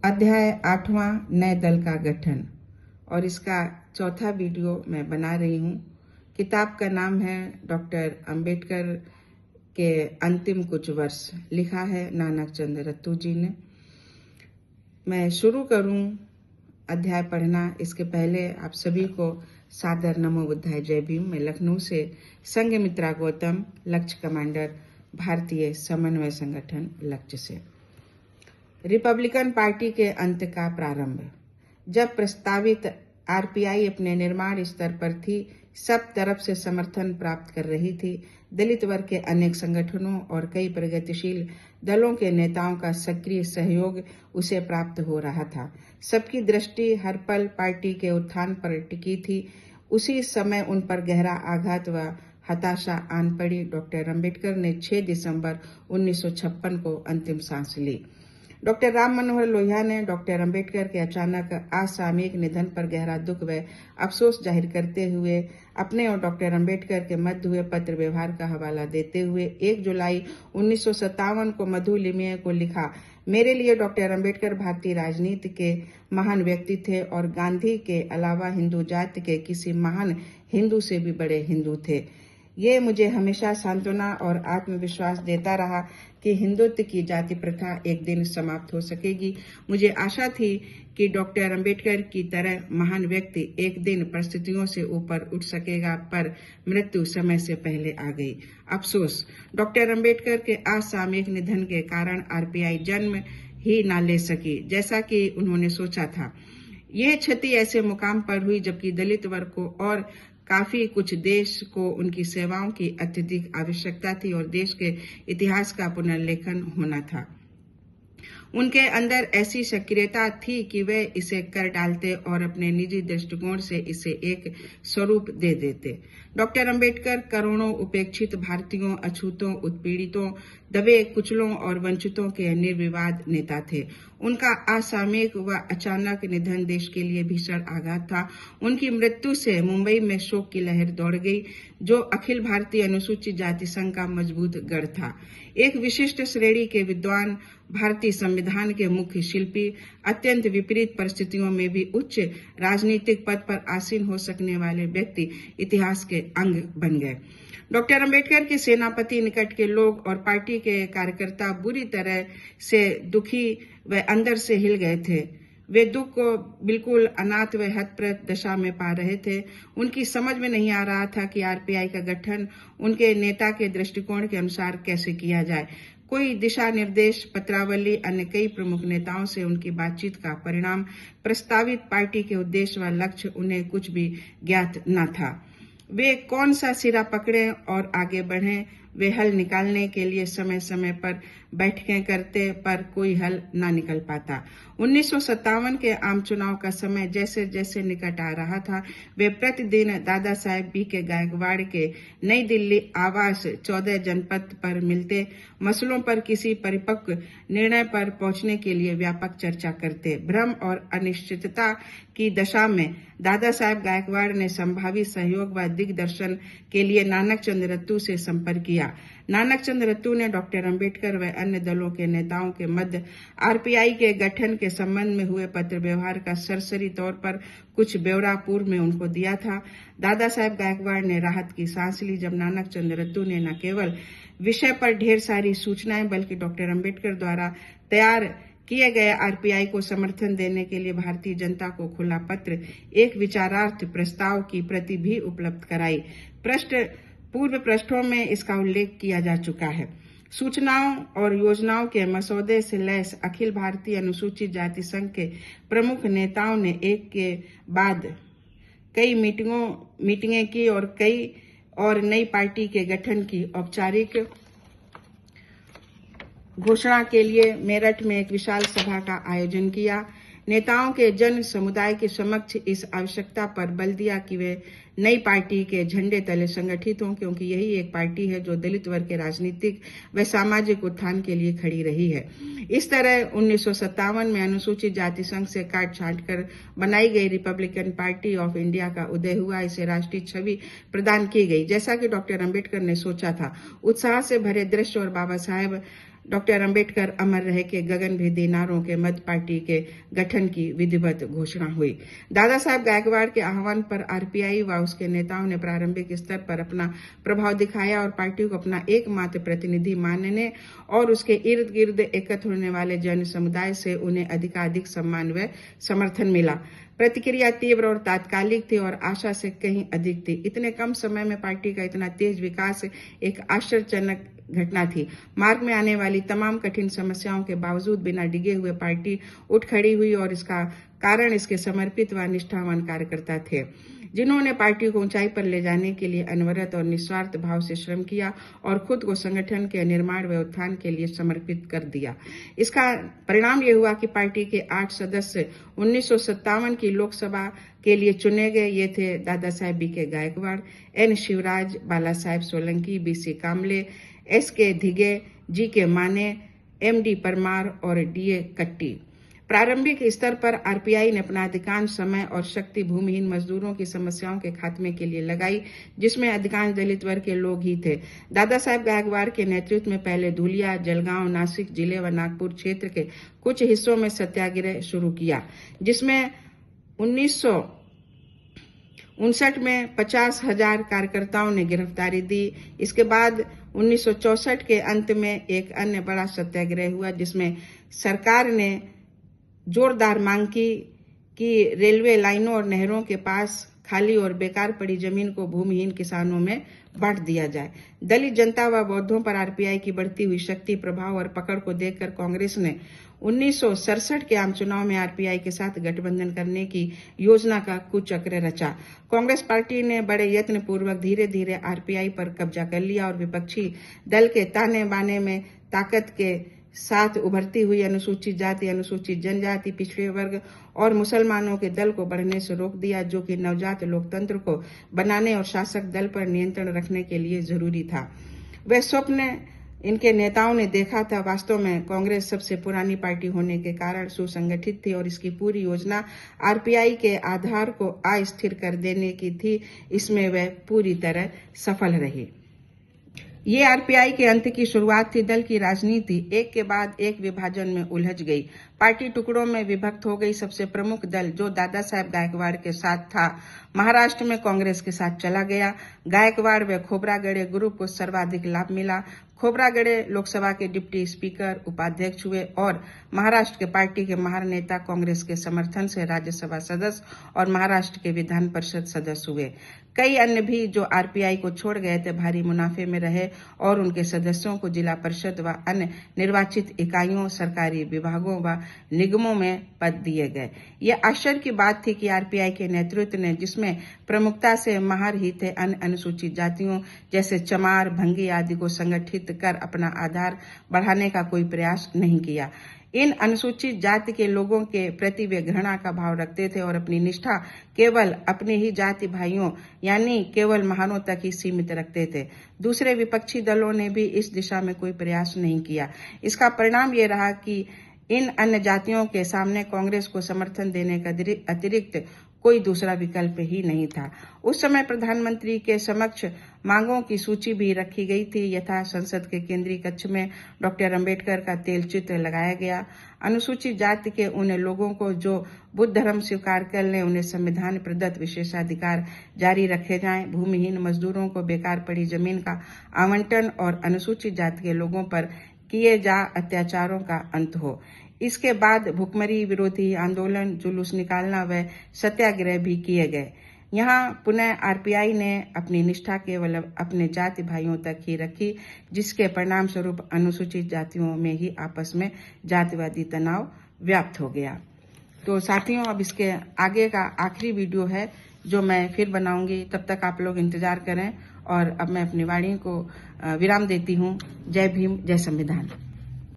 अध्याय 8वां नए दल का गठन और इसका चौथा वीडियो मैं बना रही हूँ। किताब का नाम है डॉक्टर अंबेडकर के अंतिम कुछ वर्ष, लिखा है नानक चंद्र रत्तू जी ने। मैं शुरू करूँ अध्याय पढ़ना इसके पहले आप सभी को सादर नमो बुद्धाय जय भीम। मैं लखनऊ से संघमित्रा गौतम, लक्ष्य कमांडर, भारतीय समन्वय संगठन लक्ष्य से। रिपब्लिकन पार्टी के अंत का प्रारंभ। जब प्रस्तावित आरपीआई अपने निर्माण स्तर पर थी, सब तरफ से समर्थन प्राप्त कर रही थी। दलित वर्ग के अनेक संगठनों और कई प्रगतिशील दलों के नेताओं का सक्रिय सहयोग उसे प्राप्त हो रहा था। सबकी दृष्टि हर पल पार्टी के उत्थान पर टिकी थी। उसी समय उन पर गहरा आघात व हताशा आन पड़ी। डॉक्टर अंबेडकर ने 6 दिसंबर 1956 को अंतिम सांस ली। डॉक्टर राम मनोहर लोहिया ने डॉक्टर अंबेडकर के अचानक असामयिक निधन पर गहरा दुख व अफसोस जाहिर करते हुए अपने और डॉक्टर अंबेडकर के मध्य हुए पत्र व्यवहार का हवाला देते हुए 1 जुलाई 1957 को मधु लिमये को लिखा, मेरे लिए डॉक्टर अंबेडकर भारतीय राजनीति के महान व्यक्ति थे और गांधी के अलावा हिंदू जाति के किसी महान हिंदू से भी बड़े हिंदू थे। ये मुझे हमेशा सांत्वना और आत्मविश्वास देता रहा कि हिंदुत्व की जाति प्रथा एक दिन समाप्त हो सकेगी। मुझे आशा थी कि डॉक्टर अंबेडकर की तरह महान व्यक्ति एक दिन परिस्थितियों से ऊपर उठ सकेगा, पर मृत्यु समय से पहले आ गई। अफसोस, डॉक्टर अंबेडकर के असामयिक निधन के कारण आरपीआई जन्म ही ना ले सकी जैसा कि उन्होंने सोचा था। यह क्षति ऐसे मुकाम पर हुई जबकि दलित वर्ग को और काफी कुछ देश को उनकी सेवाओं की अत्यधिक आवश्यकता थी और देश के इतिहास का पुनर्लेखन होना था। उनके अंदर ऐसी सक्रियता थी कि वे इसे कर डालते और अपने निजी दृष्टिकोण से इसे एक स्वरूप दे देते। डॉक्टर अंबेडकर करोड़ों उपेक्षित भारतीयों, अछूतों, उत्पीड़ितों, दबे कुचलों और वंचितों के निर्विवाद नेता थे। उनका असामयिक व अचानक निधन देश के लिए भीषण आघात था। उनकी मृत्यु से मुंबई में शोक की लहर दौड़ गई, जो अखिल भारतीय अनुसूचित जाति संघ का मजबूत गढ़ था। एक विशिष्ट श्रेणी के विद्वान, भारतीय संविधान के मुख्य शिल्पी, अत्यंत विपरीत परिस्थितियों में भी उच्च राजनीतिक पद पर आसीन हो सकने वाले व्यक्ति इतिहास के अंग बन गए। डॉक्टर अंबेडकर के सेनापति, निकट के लोग और पार्टी के कार्यकर्ता बुरी तरह से दुखी व अंदर से हिल गए थे। वे दुख को बिल्कुल अनाथ व हतप्रभ दशा में पा रहे थे। उनकी समझ में नहीं आ रहा था कि आरपीआई का गठन उनके नेता के दृष्टिकोण के अनुसार कैसे किया जाए। कोई दिशा निर्देश, पत्रावली, अन्य कई प्रमुख नेताओं से उनकी बातचीत का परिणाम, प्रस्तावित पार्टी के उद्देश्य व लक्ष्य उन्हें कुछ भी ज्ञात न था। वे कौन सा सिरा पकड़े और आगे बढ़ें, वे हल निकालने के लिए समय समय पर बैठकें करते, पर कोई हल न निकल पाता। 1957 के आम चुनाव का समय जैसे जैसे निकट आ रहा था, वे प्रतिदिन दादा साहेब B.K. गायकवाड़ के नई दिल्ली आवास 14 जनपद पर मिलते, मसलों पर किसी परिपक्व निर्णय पर पहुंचने के लिए व्यापक चर्चा करते। भ्रम और अनिश्चितता की दशा में दादा साहेब गायकवाड़ ने संभावित सहयोग व दिग्दर्शन के लिए नानक चंद्र रत्तू से संपर्क किया। नानक चंद्र रत्तू ने डॉक्टर अंबेडकर व अन्य दलों के नेताओं के मध्य आरपीआई के गठन के संबंध में हुए पत्र व्यवहार का सरसरी तौर पर कुछ ब्यौरा पूर्व में उनको दिया था। दादा साहेब गायकवाड़ ने राहत की सांस ली जब नानक चंद्र रत्तू ने न केवल विषय पर ढेर सारी सूचनाएं बल्कि डॉक्टर अंबेडकर द्वारा तैयार किए गए आरपीआई को समर्थन देने के लिए भारतीय जनता को खुला पत्र, एक विचारार्थ प्रस्ताव की प्रति भी उपलब्ध कराई। पूर्व पृष्ठों में इसका उल्लेख किया जा चुका है। सूचनाओं और योजनाओं के मसौदे से लैस अखिल भारतीय अनुसूचित जाति संघ के प्रमुख नेताओं ने एक के बाद कई मीटिंगें की और नई पार्टी के गठन की औपचारिक घोषणा के लिए मेरठ में एक विशाल सभा का आयोजन किया। नेताओं के जन समुदाय के समक्ष इस आवश्यकता पर बल दिया कि वे नई पार्टी के झंडे तले संगठित हों, क्योंकि यही एक पार्टी है जो दलित वर्ग के राजनीतिक व सामाजिक उत्थान के लिए खड़ी रही है। इस तरह 1957 में अनुसूचित जाति संघ से काट छांट कर बनाई गई रिपब्लिकन पार्टी ऑफ इंडिया का उदय हुआ। इसे राष्ट्रीय छवि प्रदान की गई, जैसा कि डॉक्टर अंबेडकर ने सोचा था। उत्साह से भरे दृश्य और बाबा साहेब डॉक्टर अंबेडकर अमर रहे के गगनभेदी नारों के मध्य पार्टी के गठन की विधिवत घोषणा हुई। दादा साहब गायकवाड़ के आह्वान पर आरपीआई व उसके नेताओं ने प्रारंभिक स्तर पर अपना प्रभाव दिखाया और पार्टी को अपना एकमात्र प्रतिनिधि मानने और उसके इर्द गिर्द एकत्र होने वाले जन समुदाय से उन्हें अधिकाधिक सम्मान व समर्थन मिला। प्रतिक्रिया तीव्र और तात्कालिक थी और आशा से कहीं अधिक थी। इतने कम समय में पार्टी का इतना तेज विकास एक आश्चर्यजनक घटना थी। मार्ग में आने वाली तमाम कठिन समस्याओं के बावजूद बिना डिगे हुए पार्टी उठ खड़ी हुई और इसका कारण इसके समर्पित व निष्ठावान कार्यकर्ता थे, जिन्होंने पार्टी को ऊंचाई पर ले जाने के लिए अनवरत और निस्वार्थ भाव से श्रम किया और खुद को संगठन के निर्माण व उत्थान के लिए समर्पित कर दिया। इसका परिणाम यह हुआ कि पार्टी के 8 सदस्य 1957 की लोकसभा के लिए चुने गए। ये थे दादा साहेब बीके गायकवाड़, एन शिवराज, बाला साहेब सोलंकी, बीसी कामले, एसके धिगे, जीके माने, एमडी परमार और डीए कट्टी। प्रारंभिक स्तर पर आरपीआई ने अपना अधिकांश समय और शक्ति भूमिहीन मजदूरों की समस्याओं के खात्मे के लिए लगाई, जिसमें अधिकांश दलित वर्ग के लोग ही थे। दादा साहेब गायकवाड़ के नेतृत्व में पहले धुलिया, जलगांव, नासिक जिले व नागपुर क्षेत्र के कुछ हिस्सों में सत्याग्रह शुरू किया, जिसमें 1959 में 50,000 कार्यकर्ताओं ने गिरफ्तारी दी। इसके बाद 1964 के अंत में एक अन्य बड़ा सत्याग्रह हुआ, जिसमें सरकार ने जोरदार मांग की कि रेलवे लाइनों और नहरों के पास खाली और बेकार पड़ी जमीन को भूमिहीन किसानों में बांट दिया जाए। दलित जनता व बौद्धों पर आरपीआई की बढ़ती हुई शक्ति, प्रभाव और पकड़ को देखकर कांग्रेस ने 1967 के आम चुनाव में आरपीआई के साथ गठबंधन करने की योजना का कुचक्र रचा। कांग्रेस पार्टी ने बड़े यत्न पूर्वक धीरे धीरे आरपीआई पर कब्जा कर लिया और विपक्षी दल के ताने बाने में ताकत के साथ उभरती हुई अनुसूचित जाति, अनुसूचित जनजाति, पिछड़े वर्ग और मुसलमानों के दल को बढ़ने से रोक दिया, जो कि नवजात लोकतंत्र को बनाने और शासक दल पर नियंत्रण रखने के लिए जरूरी था। वह स्वप्न इनके नेताओं ने देखा था। वास्तव में कांग्रेस सबसे पुरानी पार्टी होने के कारण सुसंगठित थी और इसकी पूरी योजना आरपीआई के आधार को अस्थिर कर देने की थी। इसमें वह पूरी तरह सफल रही। ये आरपीआई के अंत की शुरुआत थी। दल की राजनीति एक के बाद एक विभाजन में उलझ गई। पार्टी टुकड़ों में विभक्त हो गई। सबसे प्रमुख दल, जो दादा साहेब गायकवाड़ के साथ था, महाराष्ट्र में कांग्रेस के साथ चला गया। गायकवाड़ व खोब्रागड़े ग्रुप को सर्वाधिक लाभ मिला। खोब्रागड़े लोकसभा के डिप्टी स्पीकर, उपाध्यक्ष हुए और महाराष्ट्र के पार्टी के महान नेता कांग्रेस के समर्थन से राज्यसभा सदस्य और महाराष्ट्र के विधान परिषद सदस्य हुए। कई अन्य भी जो आरपीआई को छोड़ गए थे भारी मुनाफे में रहे और उनके सदस्यों को जिला परिषद व अन्य निर्वाचित इकाइयों, सरकारी विभागों व निगमों में पद दिए गए। यह आश्चर्य की बात थी कि आरपीआई के नेतृत्व ने, जिसमें प्रमुखता से महार ही थे, अन्य अनुसूचित जातियों जैसे चमार, भंगी आदि को संगठित कर अपना आधार बढ़ाने का कोई प्रयास नहीं किया। इन अनुसूचित जाति के लोगों के प्रति वे घृणा का भाव रखते थे और अपनी निष्ठा केवल अपने ही जाति भाइयों यानी केवल महानों तक ही सीमित रखते थे। दूसरे विपक्षी दलों ने भी इस दिशा में कोई प्रयास नहीं किया। इसका परिणाम ये रहा कि इन अन्य जातियों के सामने कांग्रेस को समर्थन देने का अतिरिक्त कोई दूसरा विकल्प ही नहीं था। उस समय प्रधानमंत्री के समक्ष मांगों की सूची भी रखी गई थी। यथा संसद के केंद्रीय कक्ष में डॉक्टर अंबेडकर का तेल चित्र लगाया गया। अनुसूचित जाति के उन लोगों को जो बुद्ध धर्म स्वीकार कर लें, उन्हें संविधान प्रदत्त विशेषाधिकार जारी रखे जाएं। भूमिहीन मजदूरों को बेकार पड़ी जमीन का आवंटन और अनुसूचित जाति के लोगों पर किए जा अत्याचारों का अंत हो। इसके बाद भुखमरी विरोधी आंदोलन, जुलूस निकालना व सत्याग्रह भी किए गए। यहाँ पुनः आरपीआई ने अपनी निष्ठा केवल अपने जाति भाइयों तक ही रखी, जिसके परिणाम स्वरूप अनुसूचित जातियों में ही आपस में जातिवादी तनाव व्याप्त हो गया। तो साथियों, अब इसके आगे का आखिरी वीडियो है जो मैं फिर बनाऊंगी। तब तक आप लोग इंतजार करें और अब मैं अपनी वाणी को विराम देती हूँ। जय भीम, जय संविधान।